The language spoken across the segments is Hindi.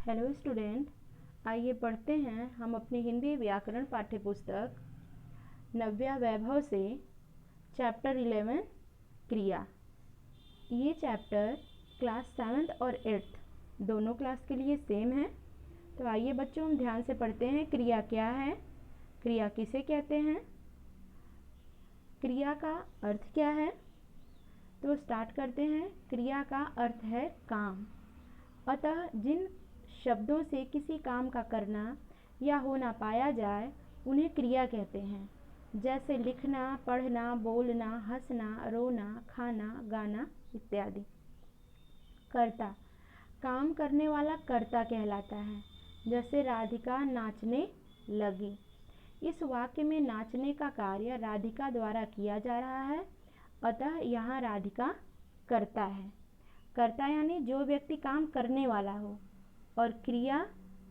हेलो स्टूडेंट, आइए पढ़ते हैं हम अपनी हिंदी व्याकरण पाठ्य पुस्तक नव्या वैभव से चैप्टर 11 क्रिया। ये चैप्टर क्लास 7th और 8th दोनों क्लास के लिए सेम है। तो आइए बच्चों, हम ध्यान से पढ़ते हैं। क्रिया क्या है, क्रिया किसे कहते हैं, क्रिया का अर्थ क्या है। तो स्टार्ट करते हैं। क्रिया का अर्थ है काम। अतः जिन शब्दों से किसी काम का करना या होना पाया जाए उन्हें क्रिया कहते हैं। जैसे लिखना, पढ़ना, बोलना, हंसना, रोना, खाना, गाना इत्यादि। कर्ता, काम करने वाला कर्ता कहलाता है। जैसे राधिका नाचने लगी। इस वाक्य में नाचने का कार्य राधिका द्वारा किया जा रहा है, अतः यहाँ राधिका कर्ता है। कर्ता यानी जो व्यक्ति काम करने वाला हो और क्रिया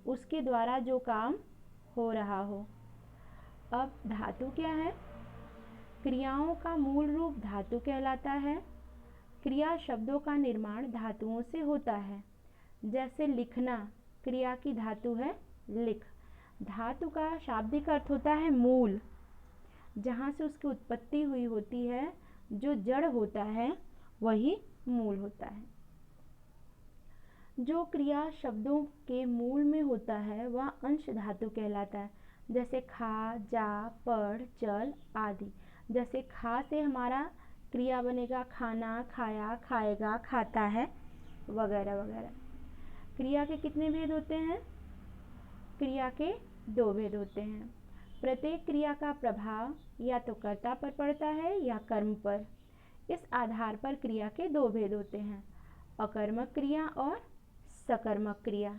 उसके द्वारा जो काम हो रहा हो। अब धातु क्या है? क्रियाओं का मूल रूप धातु कहलाता है। क्रिया शब्दों का निर्माण धातुओं से होता है। जैसे लिखना, क्रिया की धातु है लिख। धातु का शाब्दिक अर्थ होता है मूल, जहाँ से उसकी उत्पत्ति हुई होती है। जो जड़ होता है वही मूल होता है। जो क्रिया शब्दों के मूल में होता है वह अंश धातु कहलाता है। जैसे खा, जा, पढ़, चल आदि। जैसे खा से हमारा क्रिया बनेगा खाना, खाया, खाएगा, खाता है वगैरह वगैरह। क्रिया के कितने भेद होते हैं? क्रिया के 2 भेद होते हैं। प्रत्येक क्रिया का प्रभाव या तो कर्ता पर पड़ता है या कर्म पर। इस आधार पर क्रिया के 2 भेद होते हैं, अकर्मक क्रिया और सकर्मक क्रिया।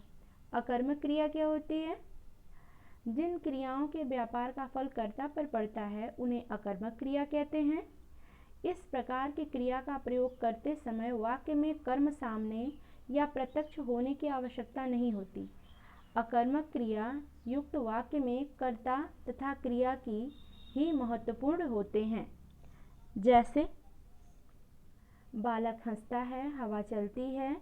अकर्मक क्रिया क्या होती है? जिन क्रियाओं के व्यापार का फल कर्ता पर पड़ता है उन्हें अकर्मक क्रिया कहते हैं। इस प्रकार की क्रिया का प्रयोग करते समय वाक्य में कर्म सामने या प्रत्यक्ष होने की आवश्यकता नहीं होती। अकर्मक क्रिया युक्त वाक्य में कर्ता तथा क्रिया की ही महत्वपूर्ण होते हैं। जैसे बालक हंसता है, हवा चलती है,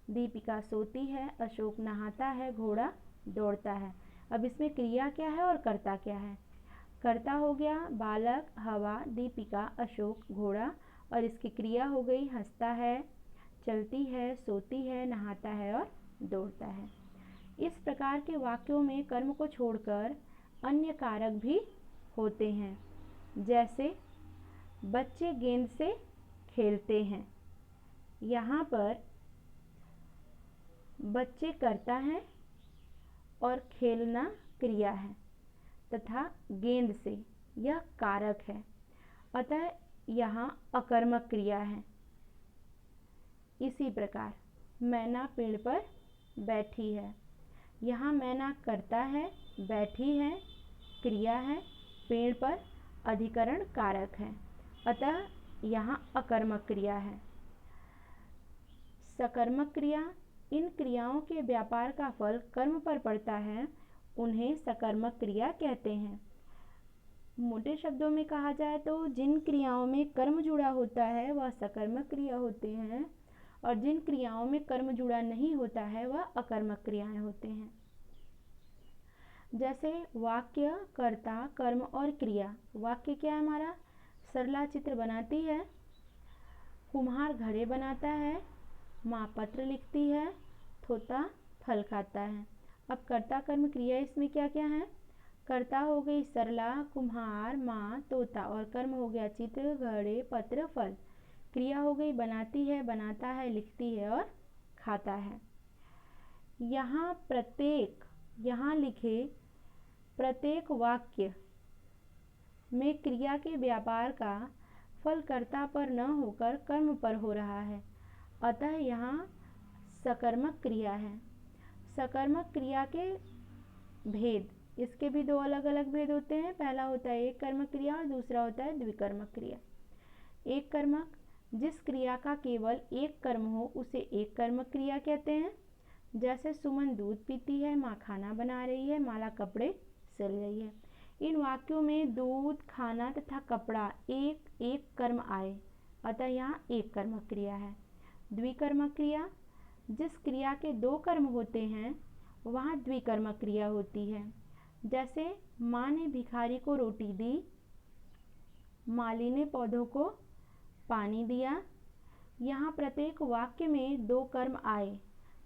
दीपिका सोती है, अशोक नहाता है, घोड़ा दौड़ता है। अब इसमें क्रिया क्या है और कर्ता क्या है? कर्ता हो गया बालक, हवा, दीपिका, अशोक, घोड़ा, और इसकी क्रिया हो गई हंसता है, चलती है, सोती है, नहाता है और दौड़ता है। इस प्रकार के वाक्यों में कर्म को छोड़कर अन्य कारक भी होते हैं। जैसे बच्चे गेंद से खेलते हैं। यहाँ पर बच्चे कर्ता हैं और खेलना क्रिया है तथा गेंद से यह कारक है, अतः यहाँ अकर्मक क्रिया है। इसी प्रकार मैना पेड़ पर बैठी है। यहाँ मैना कर्ता है, बैठी है क्रिया है, पेड़ पर अधिकरण कारक है, अतः यहाँ अकर्मक क्रिया है। सकर्मक क्रिया, इन क्रियाओं के व्यापार का फल कर्म पर पड़ता है, उन्हें सकर्मक क्रिया कहते हैं। मोटे शब्दों में कहा जाए तो जिन क्रियाओं में कर्म जुड़ा होता है वह सकर्मक क्रिया होते हैं, और जिन क्रियाओं में कर्म जुड़ा नहीं होता है वह अकर्मक क्रियाएं होते हैं। जैसे वाक्य, कर्ता, कर्म और क्रिया। वाक्य क्या है हमारा? सरला चित्र बनाती है, कुम्हार घड़े बनाता है, माँ पत्र लिखती है, तोता फल खाता है। अब कर्ता कर्म क्रिया इसमें क्या क्या है? कर्ता हो गई सरला, कुम्हार, माँ, तोता, और कर्म हो गया चित्र, घड़े, पत्र, फल। क्रिया हो गई बनाती है, बनाता है, लिखती है और खाता है। यहाँ लिखे प्रत्येक वाक्य में क्रिया के व्यापार का फल कर्ता पर न होकर कर्म पर हो रहा है, अतः यहाँ सकर्मक क्रिया है। सकर्मक क्रिया के भेद, इसके भी 2 अलग अलग भेद होते हैं। पहला होता है एक कर्मक क्रिया और दूसरा होता है द्विकर्मक क्रिया। एक कर्मक, जिस क्रिया का केवल एक कर्म हो उसे एक कर्मक क्रिया कहते हैं। जैसे सुमन दूध पीती है, माँ खाना बना रही है, माला कपड़े सिल रही है। इन वाक्यों में दूध, खाना तथा कपड़ा एक एक कर्म आए, अतः यहाँ एक कर्मक क्रिया है। द्विकर्मक क्रिया, जिस क्रिया के 2 कर्म होते हैं वहाँ द्विकर्मक क्रिया होती है। जैसे माँ ने भिखारी को रोटी दी, माली ने पौधों को पानी दिया। यहाँ प्रत्येक वाक्य में दो कर्म आए।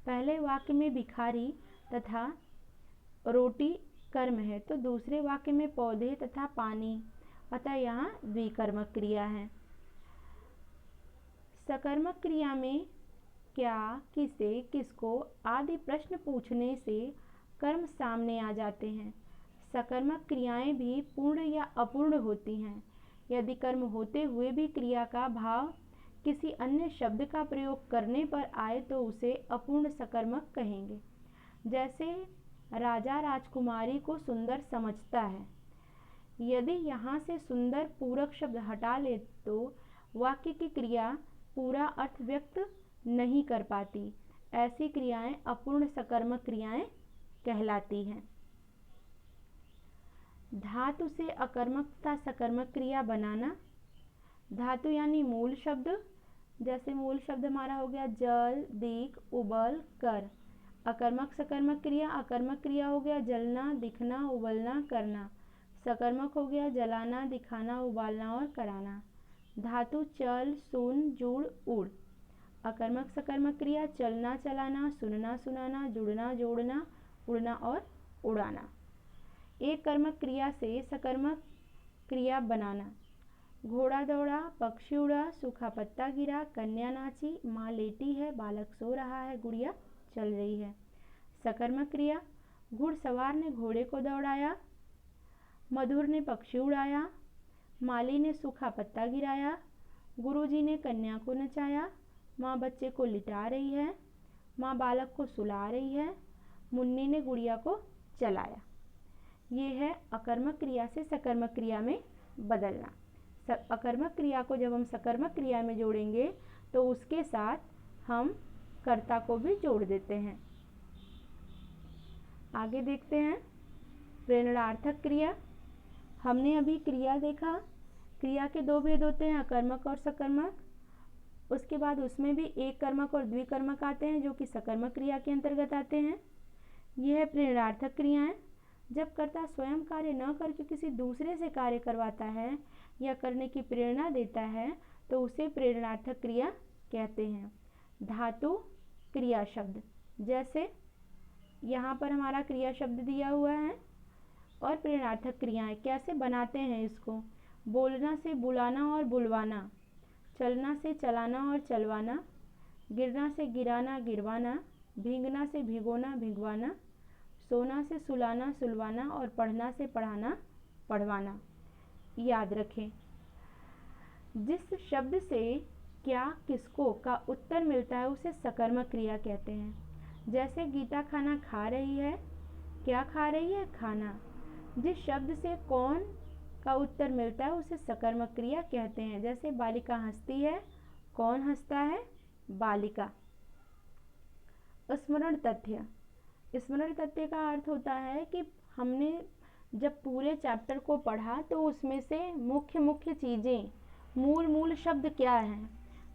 पहले वाक्य में भिखारी तथा रोटी कर्म है, तो दूसरे वाक्य में पौधे तथा पानी, अतः यहाँ द्विकर्मक क्रिया है। सकर्मक क्रिया में क्या, किसे, किसको आदि प्रश्न पूछने से कर्म सामने आ जाते हैं। सकर्मक क्रियाएं भी पूर्ण या अपूर्ण होती हैं। यदि कर्म होते हुए भी क्रिया का भाव किसी अन्य शब्द का प्रयोग करने पर आए तो उसे अपूर्ण सकर्मक कहेंगे। जैसे राजा राजकुमारी को सुंदर समझता है। यदि यहाँ से सुंदर पूरक शब्द हटा ले तो वाक्य की क्रिया पूरा अर्थ व्यक्त नहीं कर पाती। ऐसी क्रियाएं अपूर्ण सकर्मक क्रियाएं कहलाती हैं। धातु से अकर्मक तथा सकर्मक क्रिया बनाना। धातु यानी मूल शब्द, जैसे मूल शब्द हमारा हो गया जल, दिख, उबल, कर। अकर्मक सकर्मक क्रिया, अकर्मक क्रिया हो गया जलना, दिखना, उबलना, करना। सकर्मक हो गया जलाना, दिखाना, उबालना और कराना। धातु चल, सुन, जुड़, उड़। अकर्मक सकर्मक क्रिया चलना, चलाना, सुनना, सुनाना, जुड़ना, जोड़ना, उड़ना और उड़ाना। एक कर्मक क्रिया से सकर्मक क्रिया बनाना। घोड़ा दौड़ा, पक्षी उड़ा, सूखा पत्ता गिरा, कन्या नाची, माँ लेटी है, बालक सो रहा है, गुड़िया चल रही है। सकर्मक क्रिया घुड़सवार ने घोड़े को दौड़ाया, मधुर ने पक्षी उड़ाया, माली ने सूखा पत्ता गिराया, गुरुजी ने कन्या को नचाया, माँ बच्चे को लिटा रही है, माँ बालक को सुला रही है, मुन्नी ने गुड़िया को चलाया। ये है अकर्मक क्रिया से सकर्मक क्रिया में बदलना। अकर्मक क्रिया को जब हम सकर्मक क्रिया में जोड़ेंगे तो उसके साथ हम कर्ता को भी जोड़ देते हैं। आगे देखते हैं प्रेरणार्थक क्रिया। हमने अभी क्रिया देखा। क्रिया के दो भेद होते हैं, अकर्मक और सकर्मक। उसके बाद उसमें भी एक कर्मक और द्विकर्मक आते हैं जो कि सकर्मक क्रिया के अंतर्गत आते हैं। यह है प्रेरणार्थक क्रियाएं। जब कर्ता स्वयं कार्य न करके किसी दूसरे से कार्य करवाता है या करने की प्रेरणा देता है तो उसे प्रेरणार्थक क्रिया कहते हैं। धातु क्रिया शब्द, जैसे यहाँ पर हमारा क्रिया शब्द दिया हुआ है और प्रेरणार्थक क्रियाएं कैसे बनाते हैं इसको। बोलना से बुलाना और बुलवाना, चलना से चलाना और चलवाना, गिरना से गिराना गिरवाना, भींगना से भिगोना भिगवाना, सोना से सुलाना सुलवाना और पढ़ना से पढ़ाना पढ़वाना। याद रखें, जिस शब्द से क्या किसको का उत्तर मिलता है उसे सकर्मक क्रिया कहते हैं। जैसे गीता खाना खा रही है, क्या खा रही है? खाना। जिस शब्द से कौन का उत्तर मिलता है उसे सकर्मक क्रिया कहते हैं। जैसे बालिका हंसती है, कौन हंसता है? बालिका। स्मरण तथ्य। स्मरण तथ्य का अर्थ होता है कि हमने जब पूरे चैप्टर को पढ़ा तो उसमें से मुख्य मुख्य चीज़ें, मूल शब्द क्या हैं,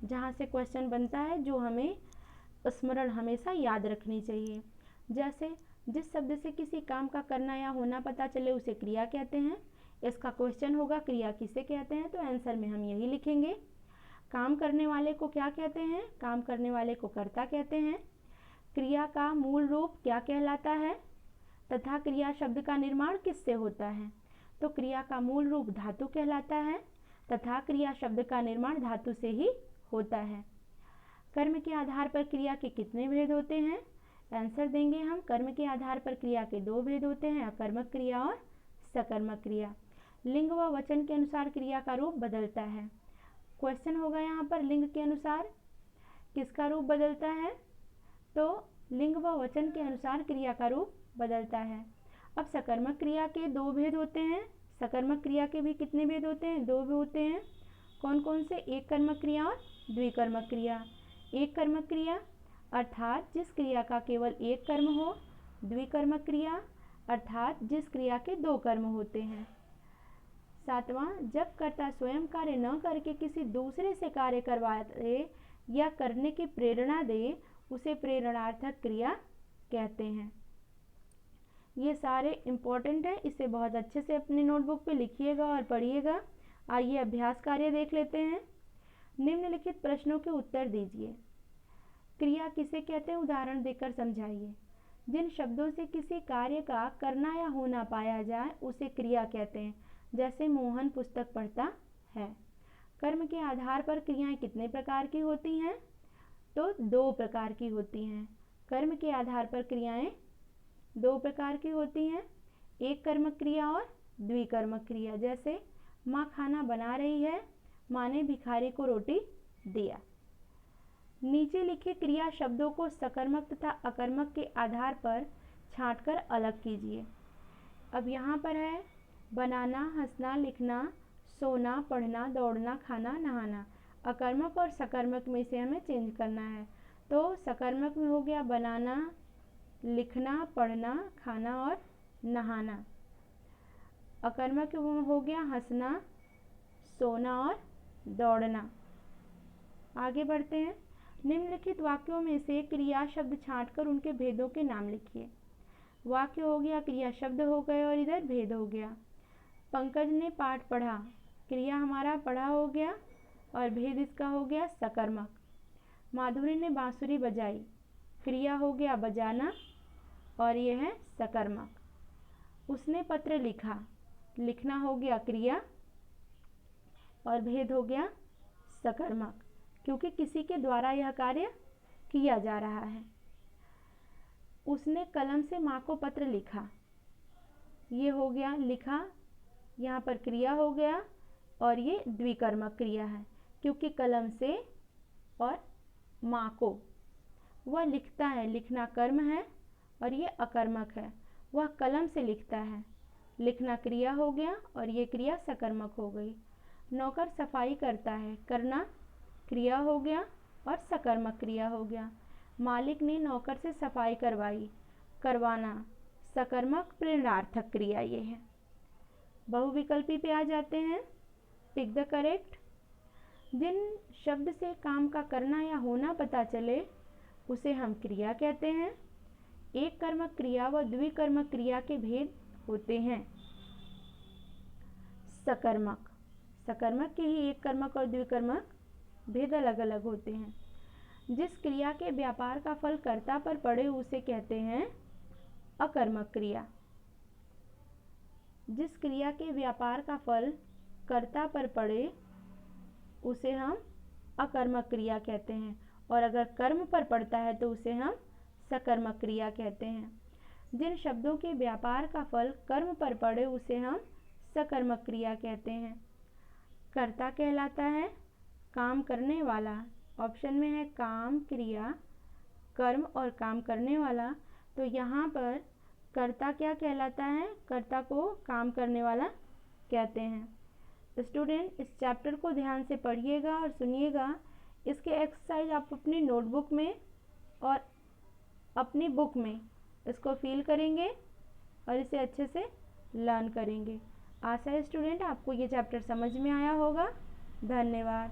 जहाँ से क्वेश्चन बनता है, जो हमें स्मरण हमेशा याद रखनी चाहिए। जैसे जिस शब्द से किसी काम का करना या होना पता चले उसे क्रिया कहते हैं। इसका क्वेश्चन होगा क्रिया किसे कहते हैं, तो आंसर में हम यही लिखेंगे। काम करने वाले को क्या कहते हैं? काम करने वाले को कर्ता कहते हैं। क्रिया का मूल रूप क्या कहलाता है तथा क्रिया शब्द का निर्माण किससे होता है? तो क्रिया का मूल रूप धातु कहलाता है तथा क्रिया शब्द का निर्माण धातु से ही होता है। कर्म के आधार पर क्रिया के कितने भेद होते हैं? आंसर देंगे हम। कर्म के आधार पर क्रिया के दो भेद होते हैं, अकर्मक क्रिया और सकर्मक क्रिया। लिंग व वचन के अनुसार क्रिया का रूप बदलता है। क्वेश्चन होगा यहाँ पर, लिंग के अनुसार किसका रूप बदलता है? तो लिंग व वचन के अनुसार क्रिया का रूप बदलता है। अब सकर्मक क्रिया के दो भेद होते हैं। सकर्मक क्रिया के भी कितने भेद होते हैं? दो भेद होते हैं। कौन कौन से? एक कर्मक क्रिया और द्विकर्मक क्रिया। एक कर्मक क्रिया अर्थात जिस क्रिया का केवल एक कर्म हो। द्विकर्मक क्रिया अर्थात जिस क्रिया के दो कर्म होते हैं। सातवां, जब कर्ता स्वयं कार्य न करके किसी दूसरे से कार्य करवाए या करने की प्रेरणा दे उसे प्रेरणार्थक क्रिया कहते हैं। ये सारे इम्पोर्टेंट हैं, इसे बहुत अच्छे से अपनी नोटबुक पे लिखिएगा और पढ़िएगा। आइए अभ्यास कार्य देख लेते हैं। निम्नलिखित प्रश्नों के उत्तर दीजिए। क्रिया किसे कहते हैं, उदाहरण देकर समझाइए। जिन शब्दों से किसी कार्य का करना या होना पाया जाए उसे क्रिया कहते हैं। जैसे मोहन पुस्तक पढ़ता है। कर्म के आधार पर क्रियाएं कितने प्रकार की होती हैं, तो 2 प्रकार की होती हैं। कर्म के आधार पर क्रियाएं 2 प्रकार की होती हैं, एक कर्मक क्रिया और द्विकर्मक क्रिया। जैसे माँ खाना बना रही है, माँ ने भिखारी को रोटी दिया। नीचे लिखे क्रिया शब्दों को सकर्मक तथा अकर्मक के आधार पर छांटकर अलग कीजिए। अब यहाँ पर है बनाना, हंसना, लिखना, सोना, पढ़ना, दौड़ना, खाना, नहाना। अकर्मक और सकर्मक में से हमें चेंज करना है। तो सकर्मक में हो गया बनाना, लिखना, पढ़ना, खाना और नहाना। अकर्मक में हो गया हंसना, सोना और दौड़ना। आगे बढ़ते हैं। निम्नलिखित वाक्यों में से क्रिया शब्द छांटकर उनके भेदों के नाम लिखिए। वाक्य हो गया, क्रिया शब्द हो गए और इधर भेद हो गया। पंकज ने पाठ पढ़ा, क्रिया हमारा पढ़ा हो गया और भेद इसका हो गया सकर्मक। माधुरी ने बांसुरी बजाई, क्रिया हो गया बजाना और यह है सकर्मक। उसने पत्र लिखा, लिखना हो गया क्रिया और भेद हो गया सकर्मक, क्योंकि किसी के द्वारा यह कार्य किया जा रहा है। उसने कलम से माँ को पत्र लिखा, ये हो गया लिखा, यहाँ पर क्रिया हो गया और ये द्विकर्मक क्रिया है, क्योंकि कलम से और माँ को, वह लिखता है, लिखना कर्म है और ये अकर्मक है। वह कलम से लिखता है, लिखना क्रिया हो गया और ये क्रिया सकर्मक हो गई। नौकर सफाई करता है, करना क्रिया हो गया और सकर्मक क्रिया हो गया। मालिक ने नौकर से सफाई करवाई, करवाना सकर्मक प्रेरणार्थक क्रिया ये है। बहुविकल्पी पे आ जाते हैं। Tick the correct. जिन शब्द से काम का करना या होना पता चले उसे हम क्रिया कहते हैं। एक कर्मक क्रिया व द्विकर्मक क्रिया के भेद होते हैं। सकर्मक, सकर्मक के ही एक कर्मक और द्विकर्मक भेद अलग अलग होते हैं। जिस क्रिया के व्यापार का फल कर्ता पर पड़े उसे कहते हैं अकर्मक क्रिया। जिस क्रिया के व्यापार का फल कर्ता पर पड़े उसे हम अकर्मक क्रिया कहते हैं, और अगर कर्म पर पड़ता है तो उसे हम सकर्मक क्रिया कहते हैं। जिन शब्दों के व्यापार का फल कर्म पर पड़े उसे हम सकर्मक क्रिया कहते हैं। कर्ता कहलाता है काम करने वाला। ऑप्शन में है काम, क्रिया, कर्म और काम करने वाला। तो यहाँ पर कर्ता क्या कहलाता है, कर्ता को काम करने वाला कहते हैं। स्टूडेंट इस चैप्टर को ध्यान से पढ़िएगा और सुनिएगा। इसके एक्सरसाइज आप अपनी नोटबुक में और अपनी बुक में इसको फिल करेंगे और इसे अच्छे से लर्न करेंगे। आशा है स्टूडेंट आपको ये चैप्टर समझ में आया होगा। धन्यवाद।